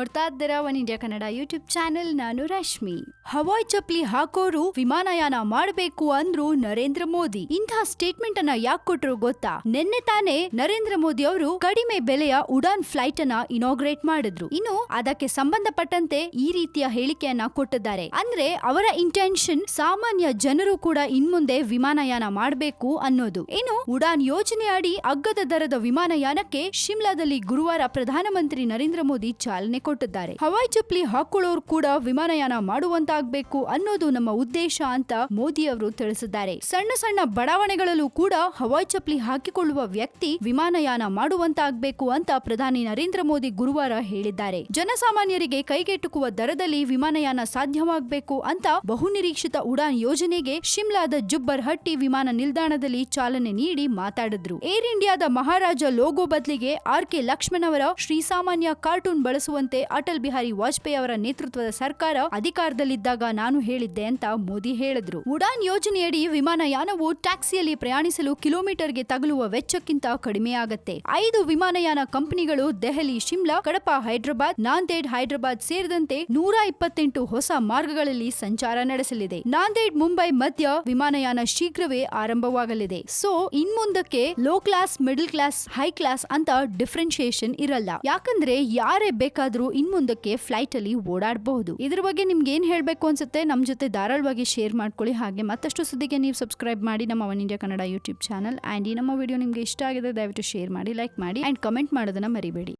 ನೋಡ್ತಾ ಇದ್ದೀರಾ one India Kannada YouTube channel. ನಾನು ರಶ್ಮಿ. ಹವಾಯ್ ಚಪ್ಲಿ ಹಾಕೋರು ವಿಮಾನಯಾನ ಮಾಡಬೇಕು ಅಂದ್ರು ನರೇಂದ್ರ ಮೋದಿ. ಇಂತಹ ಸ್ಟೇಟ್ಮೆಂಟ್ ಅನ್ನ ಯಾಕೆ ಕೊಟ್ರು ಗೊತ್ತಾ? ನಿನ್ನೆ ತಾನೇ ನರೇಂದ್ರ ಮೋದಿ ಅವರು ಕಡಿಮೆ ಬೆಲೆಯ ಉಡಾನ್ ಫ್ಲೈಟ್ ಅನ್ನ ಇನಾಗ್ರೇಟ್ ಮಾಡಿದ್ರು. ಇನ್ನು ಅದಕ್ಕೆ ಸಂಬಂಧಪಟ್ಟಂತೆ ಈ ರೀತಿಯ ಹೇಳಿಕೆಯನ್ನ ಕೊಟ್ಟಿದ್ದಾರೆ. ಅಂದ್ರೆ ಅವರ ಇಂಟೆನ್ಷನ್ ಸಾಮಾನ್ಯ ಜನರು ಕೂಡ ಇನ್ಮುಂದೆ ವಿಮಾನಯಾನ ಮಾಡಬೇಕು ಅನ್ನೋದು. ಇನ್ನು ಉಡಾನ್ ಯೋಜನೆ ಅಡಿ ಅಗ್ಗದ ದರದ ವಿಮಾನಯಾನಕ್ಕೆ ಶಿಮ್ಲಾದಲ್ಲಿ ಗುರುವಾರ ಪ್ರಧಾನಮಂತ್ರಿ ನರೇಂದ್ರ ಮೋದಿ ಚಾಲನೆ ಕೊಟ್ಟಿದ್ದಾರೆ. ಹವಾಯ್ ಚಪ್ಲಿ ಹಾಕೊಳ್ಳೋರು ಕೂಡ ವಿಮಾನಯಾನ ಮಾಡುವಂತಾಗಬೇಕು ಅನ್ನೋದು ನಮ್ಮ ಉದ್ದೇಶ ಅಂತ ಮೋದಿ ಅವರು ತಿಳಿಸಿದ್ದಾರೆ. ಸಣ್ಣ ಸಣ್ಣ ಬಡಾವಣೆಗಳಲ್ಲೂ ಕೂಡ ಹವಾಯ್ ಚಪ್ಲಿ ಹಾಕಿಕೊಳ್ಳುವ ವ್ಯಕ್ತಿ ವಿಮಾನಯಾನ ಮಾಡುವಂತಾಗಬೇಕು ಅಂತ ಪ್ರಧಾನಿ ನರೇಂದ್ರ ಮೋದಿ ಗುರುವಾರ ಹೇಳಿದ್ದಾರೆ. ಜನಸಾಮಾನ್ಯರಿಗೆ ಕೈಗೆಟುಕುವ ದರದಲ್ಲಿ ವಿಮಾನಯಾನ ಸಾಧ್ಯವಾಗಬೇಕು ಅಂತ ಬಹುನಿರೀಕ್ಷಿತ ಉಡಾನ್ ಯೋಜನೆಗೆ ಶಿಮ್ಲಾದ ಜುಬ್ಬರ್ ಹಟ್ಟಿ ವಿಮಾನ ನಿಲ್ದಾಣದಲ್ಲಿ ಚಾಲನೆ ನೀಡಿ ಮಾತಾಡಿದ್ರು. ಏರ್ ಇಂಡಿಯಾದ ಮಹಾರಾಜ ಲೋಗೋ ಬದಲಿಗೆ ಆರ್.ಕೆ. ಲಕ್ಷ್ಮಣ್ ಅವರ ಶ್ರೀಸಾಮಾನ್ಯ ಕಾರ್ಟೂನ್ ಬಳಸುವಂತೆ ಅಟಲ್ ಬಿಹಾರಿ ವಾಜಪೇಯಿ ಅವರ ನೇತೃತ್ವದ ಸರ್ಕಾರ ಅಧಿಕಾರದಲ್ಲಿದ್ದಾಗ ನಾನು ಹೇಳಿದ್ದೆ ಅಂತ ಮೋದಿ ಹೇಳಿದ್ರು. ಉಡಾನ್ ಯೋಜನೆಯಡಿ ವಿಮಾನಯಾನವು ಟ್ಯಾಕ್ಸಿಯಲ್ಲಿ ಪ್ರಯಾಣಿಸಲು ಕಿಲೋಮೀಟರ್ಗೆ ತಗಲುವ ವೆಚ್ಚಕ್ಕಿಂತ ಕಡಿಮೆಯಾಗುತ್ತೆ. 5 ವಿಮಾನಯಾನ ಕಂಪನಿಗಳು ದೆಹಲಿ, ಶಿಮ್ಲಾ, ಕಡಪ, ಹೈದರಾಬಾದ್, ನಾಂದೇಡ್, ಹೈದರಾಬಾದ್ ಸೇರಿದಂತೆ 128 ಹೊಸ ಮಾರ್ಗಗಳಲ್ಲಿ ಸಂಚಾರ ನಡೆಸಲಿದೆ. ನಾಂದೇಡ್ ಮುಂಬೈ ಮಧ್ಯ ವಿಮಾನಯಾನ ಶೀಘ್ರವೇ ಆರಂಭವಾಗಲಿದೆ. ಸೊ ಇನ್ಮುಂದಕ್ಕೆ low class, middle class, high class ಅಂತ ಡಿಫ್ರೆನ್ಶಿಯೇಷನ್ ಇರಲ್ಲ. ಯಾಕಂದ್ರೆ ಯಾರೇ ಬೇಕಾದ್ರೂ ಇನ್ಮುಂದಕ್ಕೆ ಫ್ಲೈಟ್ ಅಲ್ಲಿ ಓಡಾಡಬಹುದು. ಇದ್ರ ಬಗ್ಗೆ ನಿಮ್ಗೆ ಏನ್ ಹೇಳ್ಬೇಕು ಅನ್ಸುತ್ತೆ ನಮ್ ಜೊತೆ ಧಾರಾಳವಾಗಿ ಶೇರ್ ಮಾಡ್ಕೊಳ್ಳಿ. ಹಾಗೆ ಮತ್ತಷ್ಟು ಸುದ್ದಿಗೆ ನೀವು ಸಬ್ಸ್ಕ್ರೈಬ್ ಮಾಡಿ ನಮ್ಮ one India Kannada YouTube channel. And ಈ ನಮ್ಮ ವಿಡಿಯೋ ನಿಮ್ಗೆ ಇಷ್ಟ ಆಗಿದೆ ದಯವಿಟ್ಟು ಶೇರ್ ಮಾಡಿ, ಲೈಕ್ ಮಾಡಿ ಅಂಡ್ ಕಮೆಂಟ್ ಮಾಡೋದನ್ನ ಮರಿಬೇಡಿ.